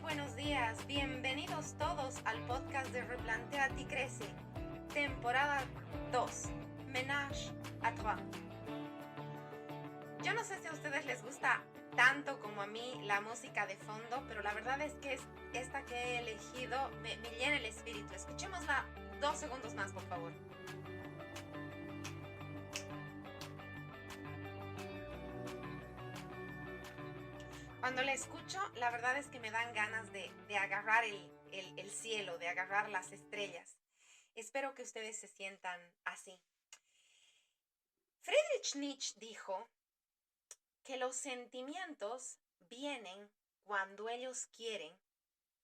buenos días, bienvenidos todos al podcast de Replantéate y Crece, temporada 2, Ménage à Trois. Yo no sé si a ustedes les gusta tanto como a mí la música de fondo, pero la verdad es que esta que he elegido me llena el espíritu. Escuchémosla 2 segundos más, por favor. Cuando la escucho, la verdad es que me dan ganas de agarrar el cielo, de agarrar las estrellas. Espero que ustedes se sientan así. Friedrich Nietzsche dijo que los sentimientos vienen cuando ellos quieren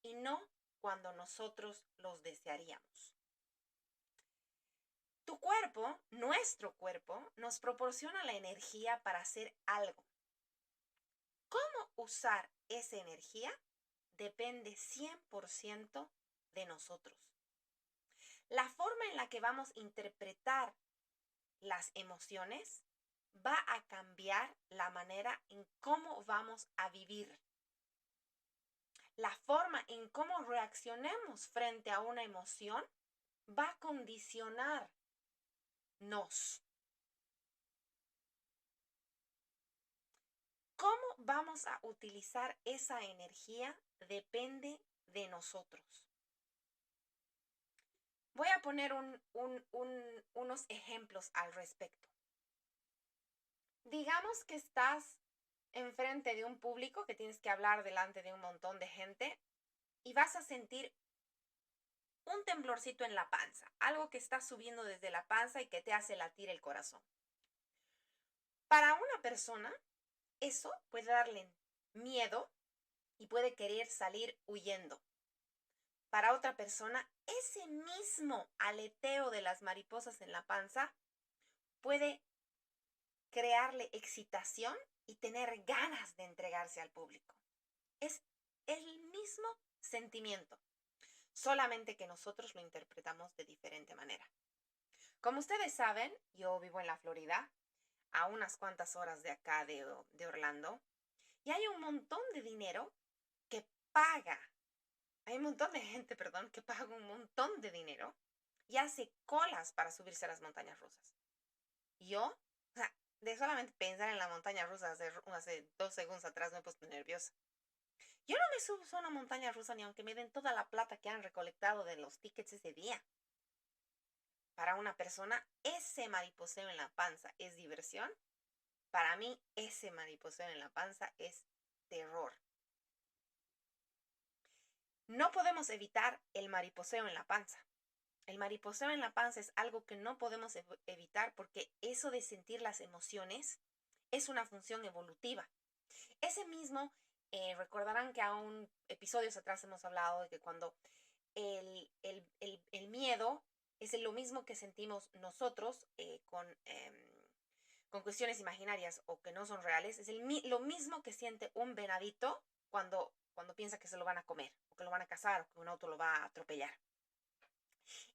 y no cuando nosotros los desearíamos. Tu cuerpo, nuestro cuerpo, nos proporciona la energía para hacer algo. ¿Cómo usar esa energía? Depende 100% de nosotros. La forma en la que vamos a interpretar las emociones va a cambiar la manera en cómo vamos a vivir. La forma en cómo reaccionemos frente a una emoción va a condicionarnos. ¿Cómo vamos a utilizar esa energía? Depende de nosotros. Voy a poner unos ejemplos al respecto. Digamos que estás enfrente de un público, que tienes que hablar delante de un montón de gente y vas a sentir un temblorcito en la panza, algo que está subiendo desde la panza y que te hace latir el corazón. Para una persona, eso puede darle miedo y puede querer salir huyendo. Para otra persona, ese mismo aleteo de las mariposas en la panza puede crearle excitación y tener ganas de entregarse al público. Es el mismo sentimiento, solamente que nosotros lo interpretamos de diferente manera. Como ustedes saben, yo vivo en la Florida, a unas cuantas horas de acá de Orlando, y hay un montón de dinero que paga. Hay un montón de gente, que paga un montón de dinero y hace colas para subirse a las montañas rusas. Yo, de solamente pensar en la montaña rusa hace 2 segundos atrás me he puesto nerviosa. Yo no me subo a una montaña rusa ni aunque me den toda la plata que han recolectado de los tickets ese día. Para una persona, ese mariposeo en la panza es diversión. Para mí, ese mariposeo en la panza es terror. No podemos evitar el mariposeo en la panza. El mariposeo en la panza es algo que no podemos evitar porque eso de sentir las emociones es una función evolutiva. Ese mismo, recordarán que aún episodios atrás hemos hablado de que cuando el miedo es lo mismo que sentimos nosotros con cuestiones imaginarias o que no son reales, es lo mismo que siente un venadito cuando piensa que se lo van a comer o que lo van a cazar o que un auto lo va a atropellar.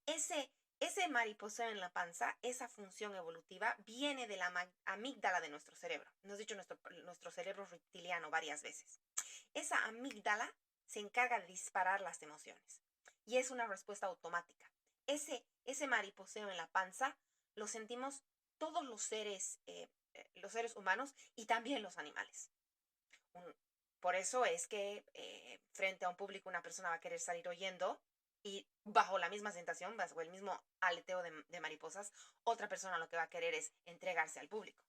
Ese mariposeo en la panza, esa función evolutiva, viene de la amígdala de nuestro cerebro. Nos ha dicho nuestro cerebro reptiliano varias veces. Esa amígdala se encarga de disparar las emociones y es una respuesta automática. Ese mariposeo en la panza lo sentimos todos los seres humanos y también los animales. Por eso es que frente a un público una persona va a querer salir huyendo y bajo la misma sensación, bajo el mismo aleteo de mariposas, otra persona lo que va a querer es entregarse al público.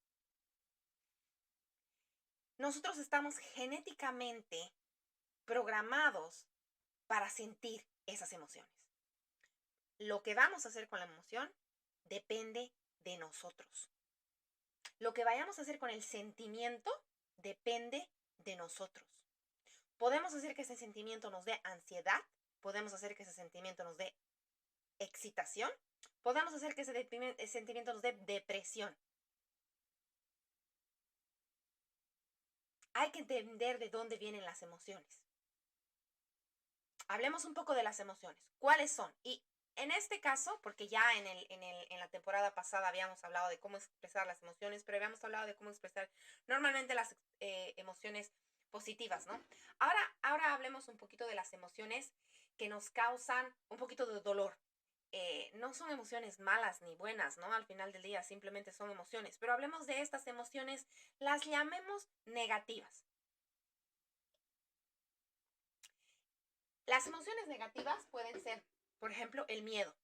Nosotros estamos genéticamente programados para sentir esas emociones. Lo que vamos a hacer con la emoción depende de nosotros. Lo que vayamos a hacer con el sentimiento depende de nosotros. Podemos hacer que ese sentimiento nos dé ansiedad, podemos hacer que ese sentimiento nos dé excitación, podemos hacer que ese sentimiento nos dé depresión. Hay que entender de dónde vienen las emociones. Hablemos un poco de las emociones. ¿Cuáles son? Y en este caso, porque ya en la temporada pasada habíamos hablado de cómo expresar las emociones, pero habíamos hablado de cómo expresar normalmente las emociones positivas, ¿no? Ahora hablemos un poquito de las emociones que nos causan un poquito de dolor. No son emociones malas ni buenas, ¿no? Al final del día simplemente son emociones, pero hablemos de estas emociones, las llamemos negativas. Las emociones negativas pueden ser, por ejemplo, el miedo.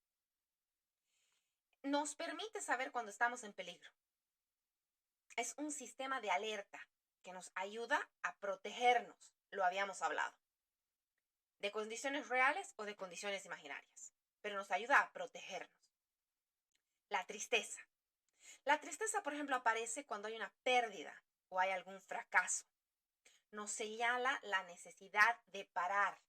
Nos permite saber cuando estamos en peligro. Es un sistema de alerta que nos ayuda a protegernos, lo habíamos hablado, de condiciones reales o de condiciones imaginarias, pero nos ayuda a protegernos. La tristeza. La tristeza, por ejemplo, aparece cuando hay una pérdida o hay algún fracaso. Nos señala la necesidad de parar,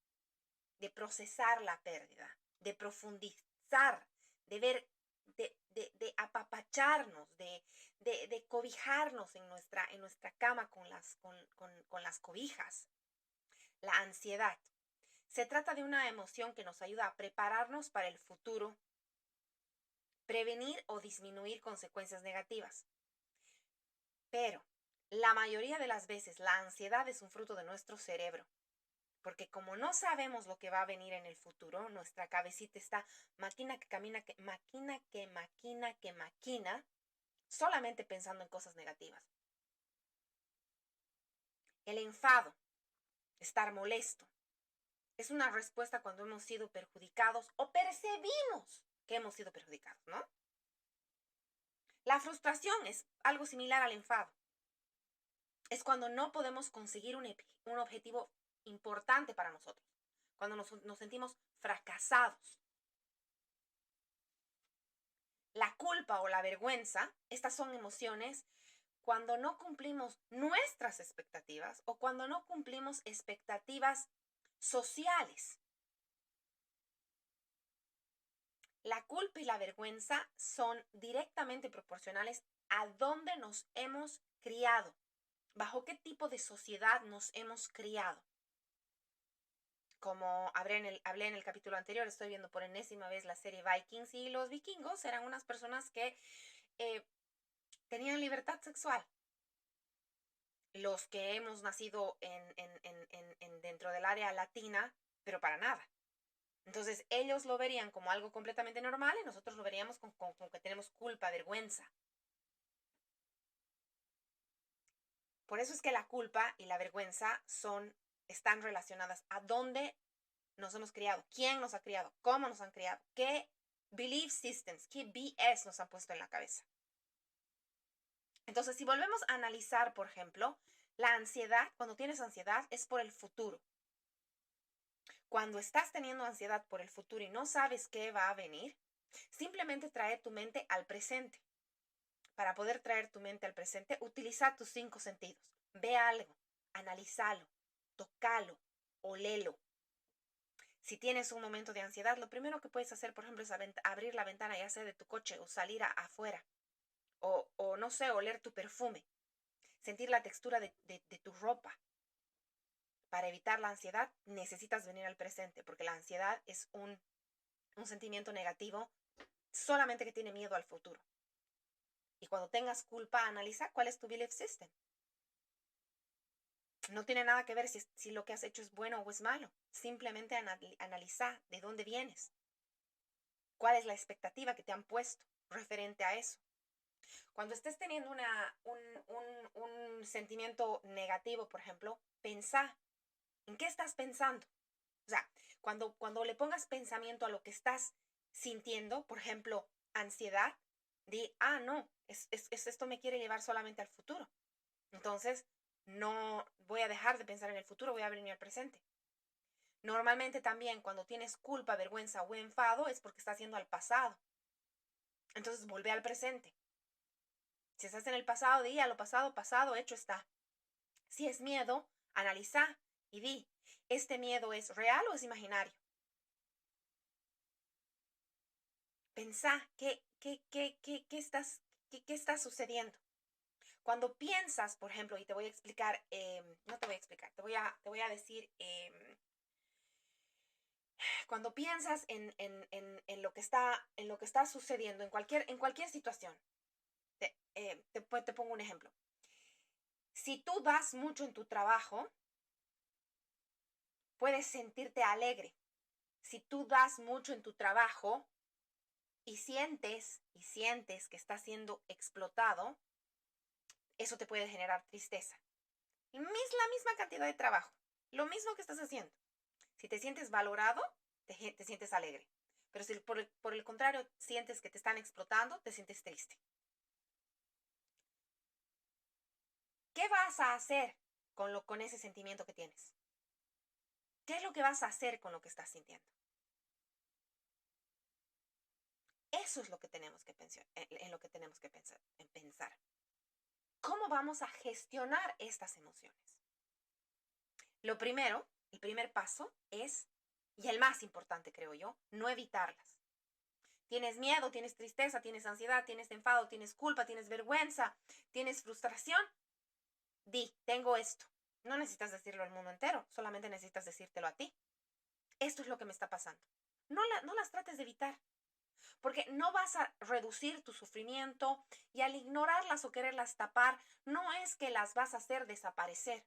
de procesar la pérdida, de profundizar, de ver, de apapacharnos, de cobijarnos en nuestra cama con las cobijas. La ansiedad. Se trata de una emoción que nos ayuda a prepararnos para el futuro, prevenir o disminuir consecuencias negativas. Pero la mayoría de las veces la ansiedad es un fruto de nuestro cerebro. Porque como no sabemos lo que va a venir en el futuro, nuestra cabecita está máquina que camina, maquina, solamente pensando en cosas negativas. El enfado, estar molesto, es una respuesta cuando hemos sido perjudicados o percibimos que hemos sido perjudicados, ¿no? La frustración es algo similar al enfado. Es cuando no podemos conseguir un objetivo importante para nosotros, cuando nos sentimos fracasados. La culpa o la vergüenza, estas son emociones cuando no cumplimos nuestras expectativas o cuando no cumplimos expectativas sociales. La culpa y la vergüenza son directamente proporcionales a dónde nos hemos criado, bajo qué tipo de sociedad nos hemos criado. Como hablé en el capítulo anterior, estoy viendo por enésima vez la serie Vikings y los vikingos eran unas personas que tenían libertad sexual. Los que hemos nacido dentro del área latina, pero para nada. Entonces ellos lo verían como algo completamente normal y nosotros lo veríamos con que tenemos culpa, vergüenza. Por eso es que la culpa y la vergüenza están relacionadas a dónde nos hemos criado, quién nos ha criado, cómo nos han criado, qué belief systems, qué BS nos han puesto en la cabeza. Entonces, si volvemos a analizar, por ejemplo, la ansiedad, cuando tienes ansiedad es por el futuro. Cuando estás teniendo ansiedad por el futuro y no sabes qué va a venir, simplemente trae tu mente al presente. Para poder traer tu mente al presente, utiliza tus 5 sentidos. Ve algo, analízalo, tócalo, olelo. Si tienes un momento de ansiedad, lo primero que puedes hacer, por ejemplo, es abrir la ventana, ya sea de tu coche o salir afuera. O no sé, oler tu perfume. Sentir la textura de tu ropa. Para evitar la ansiedad, necesitas venir al presente, porque la ansiedad es un sentimiento negativo solamente que tiene miedo al futuro. Y cuando tengas culpa, analiza cuál es tu belief system. No tiene nada que ver si lo que has hecho es bueno o es malo. Simplemente analiza de dónde vienes. ¿Cuál es la expectativa que te han puesto referente a eso? Cuando estés teniendo un sentimiento negativo, por ejemplo, pensá, ¿en qué estás pensando? O sea, cuando le pongas pensamiento a lo que estás sintiendo, por ejemplo, ansiedad, no, esto me quiere llevar solamente al futuro. Entonces, no voy a dejar de pensar en el futuro, voy a venir al presente. Normalmente también cuando tienes culpa, vergüenza o enfado es porque estás yendo al pasado. Entonces, vuelve al presente. Si estás en el pasado, lo pasado, pasado, hecho está. Si es miedo, analiza y di, ¿este miedo es real o es imaginario? Pensá, qué está sucediendo? Cuando piensas, por ejemplo, y te voy a explicar, no te voy a explicar, te voy a decir, cuando piensas en lo que está sucediendo en cualquier situación, te pongo un ejemplo. Si tú das mucho en tu trabajo, Puedes sentirte alegre. Si tú das mucho en tu trabajo y sientes que estás siendo explotado, eso te puede generar tristeza. La misma cantidad de trabajo, lo mismo que estás haciendo. Si te sientes valorado, te sientes alegre. Pero si por el contrario sientes que te están explotando, te sientes triste. ¿Qué vas a hacer con ese sentimiento que tienes? ¿Qué es lo que vas a hacer con lo que estás sintiendo? Eso es lo que tenemos que pensar, en lo que tenemos que pensar. ¿Cómo vamos a gestionar estas emociones? Lo primero, el primer paso es, y el más importante creo yo, no evitarlas. Tienes miedo, tienes tristeza, tienes ansiedad, tienes enfado, tienes culpa, tienes vergüenza, tienes frustración. Tengo esto. No necesitas decirlo al mundo entero, solamente necesitas decírtelo a ti. Esto es lo que me está pasando. No las trates de evitar, porque no vas a reducir tu sufrimiento y al ignorarlas o quererlas tapar, no es que las vas a hacer desaparecer.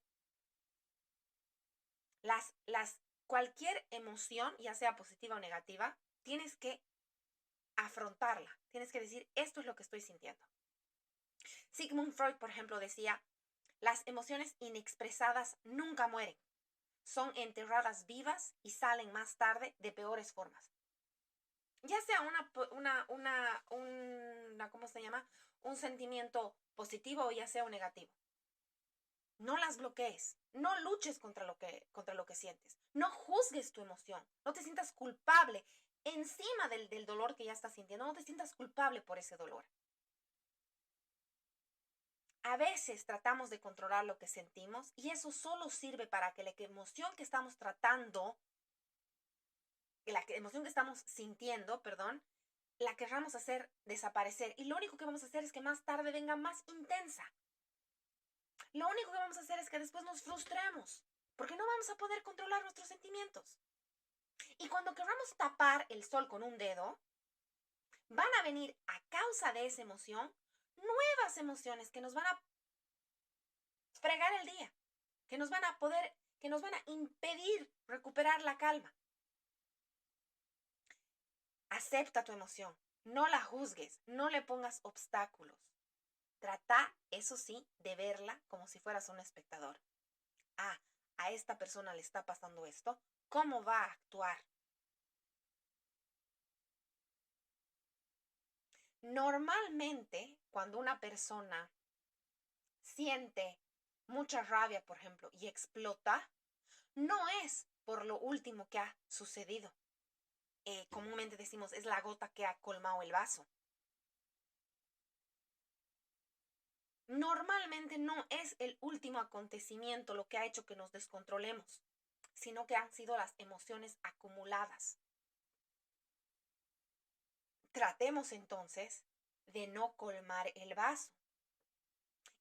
Cualquier emoción, ya sea positiva o negativa, tienes que afrontarla. Tienes que decir, esto es lo que estoy sintiendo. Sigmund Freud, por ejemplo, decía, las emociones inexpresadas nunca mueren. Son enterradas vivas y salen más tarde de peores formas. Ya sea ¿cómo se llama? Un sentimiento positivo o ya sea un negativo. No las bloquees, no luches contra lo que sientes, no juzgues tu emoción, no te sientas culpable encima del dolor que ya estás sintiendo, no te sientas culpable por ese dolor. A veces tratamos de controlar lo que sentimos y eso solo sirve para que la emoción que estamos tratando, la emoción que estamos sintiendo, perdón, la querramos hacer desaparecer. Y lo único que vamos a hacer es que más tarde venga más intensa. Lo único que vamos a hacer es que después nos frustremos, porque no vamos a poder controlar nuestros sentimientos. Y cuando queramos tapar el sol con un dedo, van a venir a causa de esa emoción nuevas emociones que nos van a fregar el día, que nos van a impedir recuperar la calma. Acepta tu emoción, no la juzgues, no le pongas obstáculos. Trata, eso sí, de verla como si fueras un espectador. A esta persona le está pasando esto, ¿cómo va a actuar? Normalmente, cuando una persona siente mucha rabia, por ejemplo, y explota, no es por lo último que ha sucedido. Comúnmente decimos, es la gota que ha colmado el vaso. Normalmente no es el último acontecimiento lo que ha hecho que nos descontrolemos, sino que han sido las emociones acumuladas. Tratemos entonces de no colmar el vaso.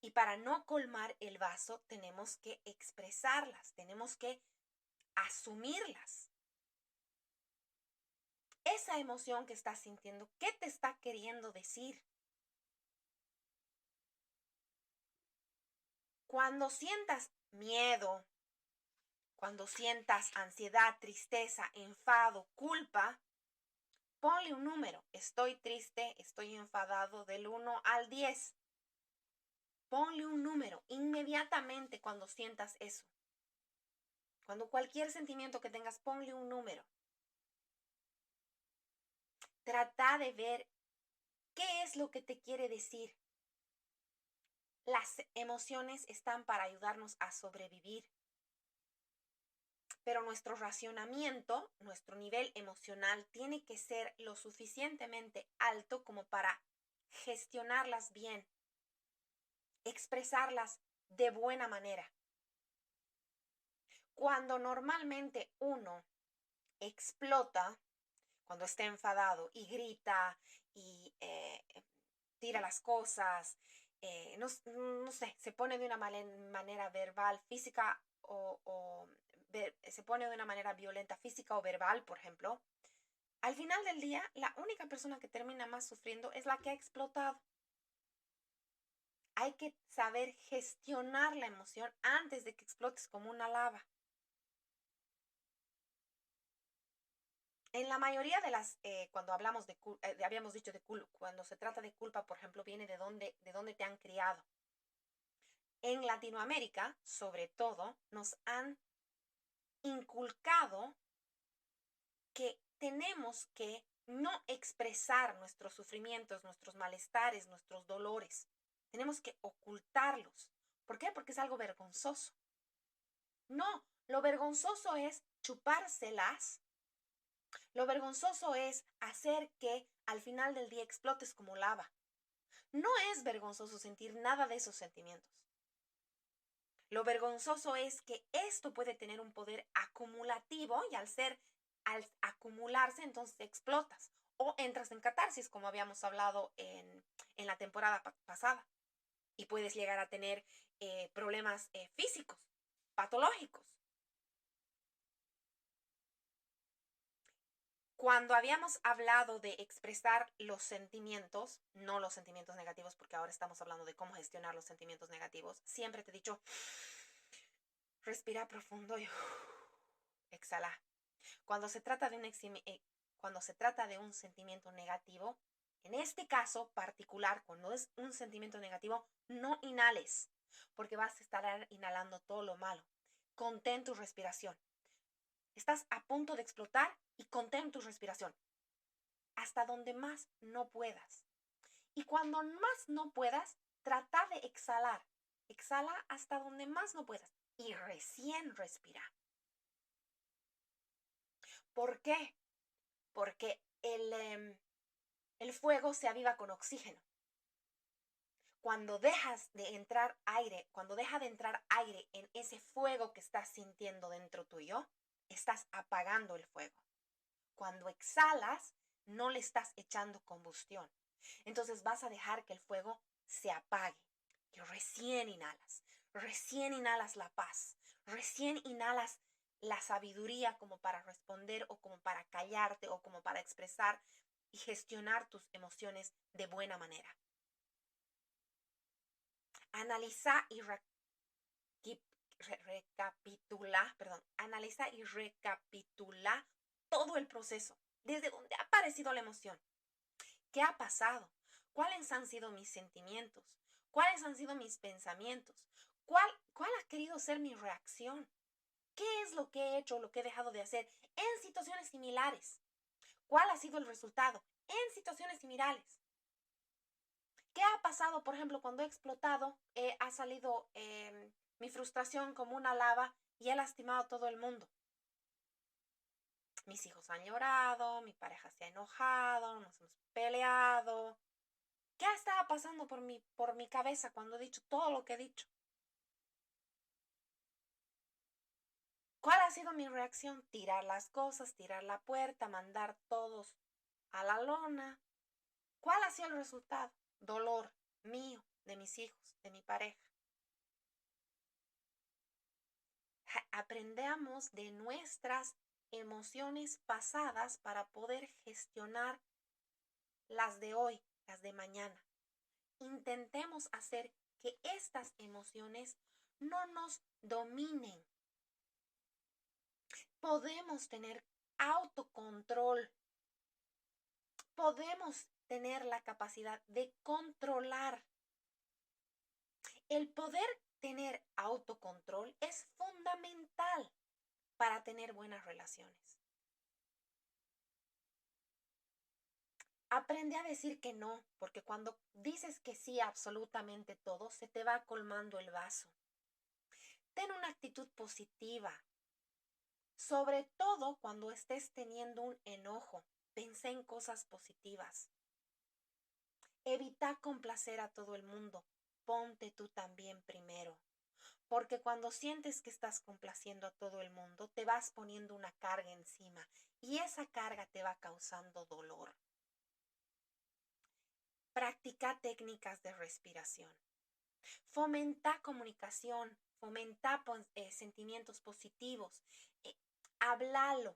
Y para no colmar el vaso tenemos que expresarlas, tenemos que asumirlas. Esa emoción que estás sintiendo, ¿qué te está queriendo decir? Cuando sientas miedo, cuando sientas ansiedad, tristeza, enfado, culpa, ponle un número. Estoy triste, estoy enfadado del 1 al 10. Ponle un número inmediatamente cuando sientas eso. Cuando cualquier sentimiento que tengas, ponle un número. Trata de ver qué es lo que te quiere decir. Las emociones están para ayudarnos a sobrevivir. Pero nuestro racionamiento, nuestro nivel emocional tiene que ser lo suficientemente alto como para gestionarlas bien, expresarlas de buena manera. Cuando normalmente uno explota, cuando está enfadado y grita y tira las cosas, no sé, se pone de una manera verbal, física se pone de una manera violenta, física o verbal, por ejemplo, al final del día, la única persona que termina más sufriendo es la que ha explotado. Hay que saber gestionar la emoción antes de que explotes como una lava. En la mayoría de las, cuando hablamos habíamos dicho cuando se trata de culpa, por ejemplo, viene de dónde te han criado. En Latinoamérica, sobre todo, nos han inculcado que tenemos que no expresar nuestros sufrimientos, nuestros malestares, nuestros dolores. Tenemos que ocultarlos. ¿Por qué? Porque es algo vergonzoso. No, lo vergonzoso es chupárselas. Lo vergonzoso es hacer que al final del día explotes como lava. No es vergonzoso sentir nada de esos sentimientos. Lo vergonzoso es que esto puede tener un poder acumulativo y al acumularse, entonces explotas o entras en catarsis, como habíamos hablado en la temporada pasada. Y puedes llegar a tener problemas físicos, patológicos. Cuando habíamos hablado de expresar los sentimientos, no los sentimientos negativos, porque ahora estamos hablando de cómo gestionar los sentimientos negativos, siempre te he dicho, respira profundo y exhala. Cuando se trata de cuando se trata de un sentimiento negativo, en este caso particular, cuando es un sentimiento negativo, no inhales, porque vas a estar inhalando todo lo malo. Contén tu respiración. Estás a punto de explotar y contén tu respiración hasta donde más no puedas. Y cuando más no puedas, trata de exhalar. Exhala hasta donde más no puedas y recién respira. ¿Por qué? Porque el fuego se aviva con oxígeno. Cuando dejas de entrar aire, cuando deja de entrar aire en ese fuego que estás sintiendo dentro tuyo, estás apagando el fuego. Cuando exhalas, no le estás echando combustión. Entonces vas a dejar que el fuego se apague. Y recién inhalas la paz, recién inhalas la sabiduría como para responder o como para callarte o como para expresar y gestionar tus emociones de buena manera. Analiza y analiza y recapitula todo el proceso, desde donde ha aparecido la emoción. ¿Qué ha pasado? ¿Cuáles han sido mis sentimientos? ¿Cuáles han sido mis pensamientos? ¿Cuál ha querido ser mi reacción? ¿Qué es lo que he hecho o lo que he dejado de hacer en situaciones similares? ¿Cuál ha sido el resultado en situaciones similares? ¿Qué ha pasado, por ejemplo, cuando he explotado? Ha salido mi frustración como una lava y he lastimado a todo el mundo. Mis hijos han llorado, mi pareja se ha enojado, nos hemos peleado. ¿Qué estaba pasando por mi cabeza cuando he dicho todo lo que he dicho? ¿Cuál ha sido mi reacción? Tirar las cosas, tirar la puerta, mandar todos a la lona. ¿Cuál ha sido el resultado? Dolor mío, de mis hijos, de mi pareja. Aprendamos de nuestras emociones pasadas para poder gestionar las de hoy, las de mañana. Intentemos hacer que estas emociones no nos dominen. Podemos tener autocontrol. Podemos tener la capacidad de controlar. El poder tener autocontrol es fundamental para tener buenas relaciones. Aprende a decir que no, porque cuando dices que sí a absolutamente todo, se te va colmando el vaso. Ten una actitud positiva, sobre todo cuando estés teniendo un enojo. Pensé en cosas positivas. Evita complacer a todo el mundo. Ponte tú también primero. Porque cuando sientes que estás complaciendo a todo el mundo, te vas poniendo una carga encima y esa carga te va causando dolor. Practica técnicas de respiración. Fomenta comunicación, fomenta sentimientos positivos. Eh, háblalo,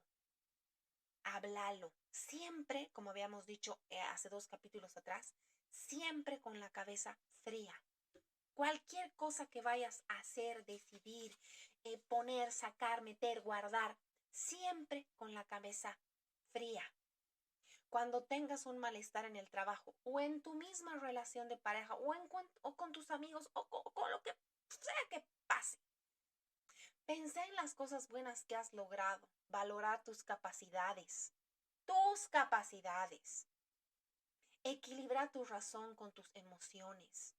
háblalo. Siempre, como habíamos dicho hace 2 capítulos atrás, siempre con la cabeza fría. Cualquier cosa que vayas a hacer, decidir, poner, sacar, meter, guardar, siempre con la cabeza fría. Cuando tengas un malestar en el trabajo o en tu misma relación de pareja o con tus amigos o con lo que sea que pase, pensé en las cosas buenas que has logrado, valorar tus capacidades, equilibra tu razón con tus emociones.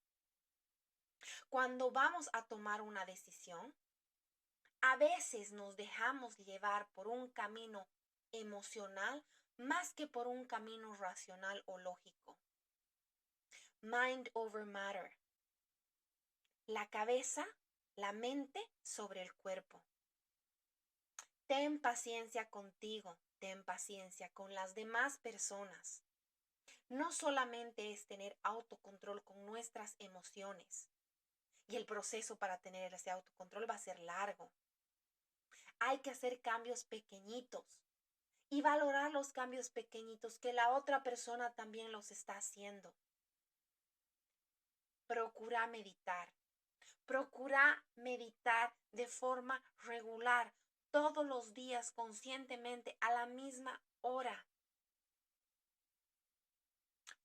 Cuando vamos a tomar una decisión, a veces nos dejamos llevar por un camino emocional más que por un camino racional o lógico. Mind over matter. La cabeza, la mente sobre el cuerpo. Ten paciencia contigo, ten paciencia con las demás personas. No solamente es tener autocontrol con nuestras emociones, y el proceso para tener ese autocontrol va a ser largo. Hay que hacer cambios pequeñitos y valorar los cambios pequeñitos que la otra persona también los está haciendo. Procura meditar. Procura meditar de forma regular, todos los días, conscientemente, a la misma hora.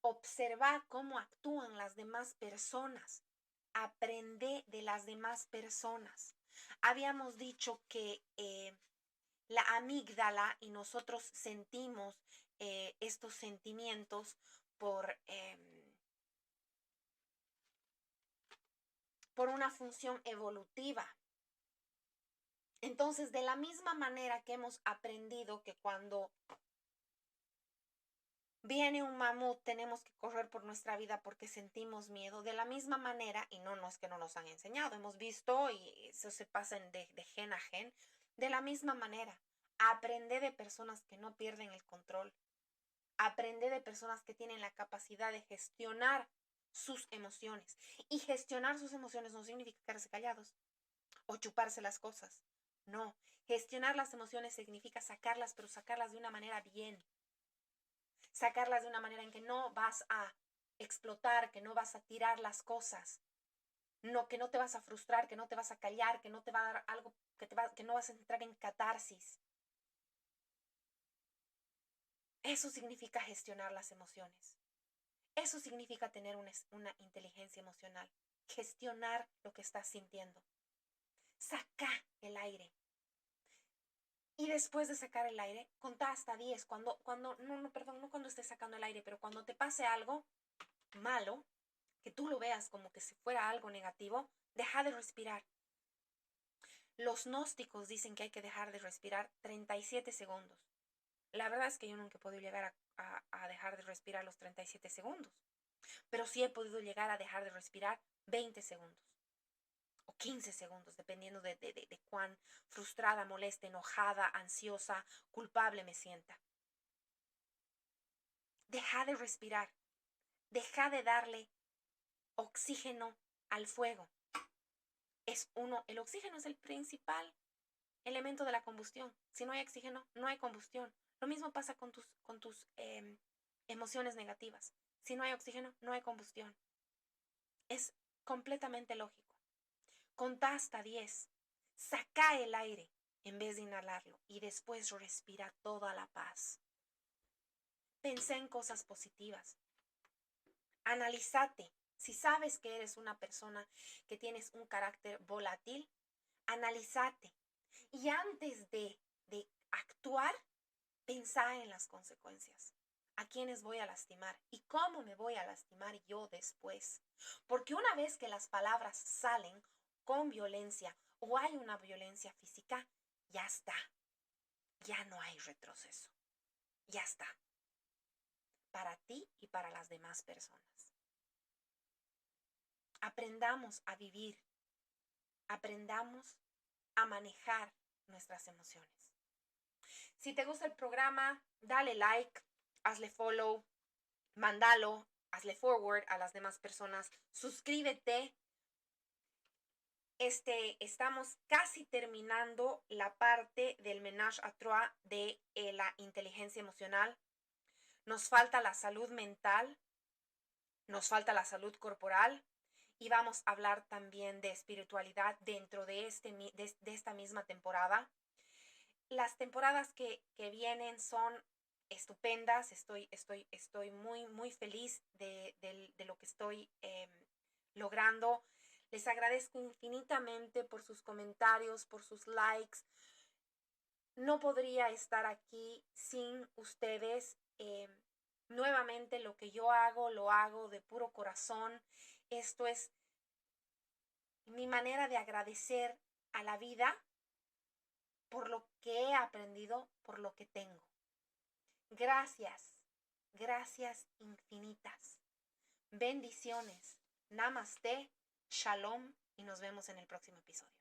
Observa cómo actúan las demás personas. Aprende de las demás personas. Habíamos dicho que la amígdala y nosotros sentimos estos sentimientos por una función evolutiva. Entonces, de la misma manera que hemos aprendido que cuando viene un mamut tenemos que correr por nuestra vida porque sentimos miedo, de la misma manera, y no es que no nos han enseñado, hemos visto y eso se pasa de gen a gen, de la misma manera, aprende de personas que no pierden el control, aprende de personas que tienen la capacidad de gestionar sus emociones. Y gestionar sus emociones no significa quedarse callados o chuparse las cosas. No, gestionar las emociones significa sacarlas, pero sacarlas de una manera bien. Sacarlas de una manera en que no vas a explotar, que no vas a tirar las cosas, no, que no te vas a frustrar, que no te vas a callar, que no te va a dar algo, que no vas a entrar en catarsis. Eso significa gestionar las emociones. Eso significa tener una inteligencia emocional. Gestionar lo que estás sintiendo. Saca el aire. Y después de sacar el aire, contá hasta 10. No cuando estés sacando el aire, pero cuando te pase algo malo, que tú lo veas como que si fuera algo negativo, deja de respirar. Los gnósticos dicen que hay que dejar de respirar 37 segundos. La verdad es que yo nunca he podido llegar a dejar de respirar los 37 segundos, pero sí he podido llegar a dejar de respirar 20 segundos o 15 segundos, dependiendo de cuán frustrada, molesta, enojada, ansiosa, culpable me sienta. Deja de respirar, deja de darle oxígeno al fuego. El oxígeno es el principal elemento de la combustión. Si no hay oxígeno, no hay combustión. Lo mismo pasa con tus emociones negativas. Si no hay oxígeno, no hay combustión. Es completamente lógico. Contá hasta 10. Saca el aire en vez de inhalarlo y después respira toda la paz. Pensé en cosas positivas. Analízate. Si sabes que eres una persona que tienes un carácter volátil, analízate. Y antes de actuar, pensá en las consecuencias. ¿A quiénes voy a lastimar? ¿Y cómo me voy a lastimar yo después? Porque una vez que las palabras salen con violencia o hay una violencia física, ya está. Ya no hay retroceso. Ya está. Para ti y para las demás personas. Aprendamos a vivir. Aprendamos a manejar nuestras emociones. Si te gusta el programa, dale like, hazle follow, mándalo, hazle forward a las demás personas, suscríbete. Estamos casi terminando la parte del ménage à trois de la inteligencia emocional. Nos falta la salud mental, nos falta la salud corporal y vamos a hablar también de espiritualidad dentro de esta misma temporada. Las temporadas que vienen son estupendas. Estoy muy, muy feliz de lo que estoy logrando. Les agradezco infinitamente por sus comentarios, por sus likes. No podría estar aquí sin ustedes. Nuevamente, lo que yo hago, lo hago de puro corazón. Esto es mi manera de agradecer a la vida por lo que he aprendido, por lo que tengo. Gracias, gracias infinitas. Bendiciones. Namaste, shalom y nos vemos en el próximo episodio.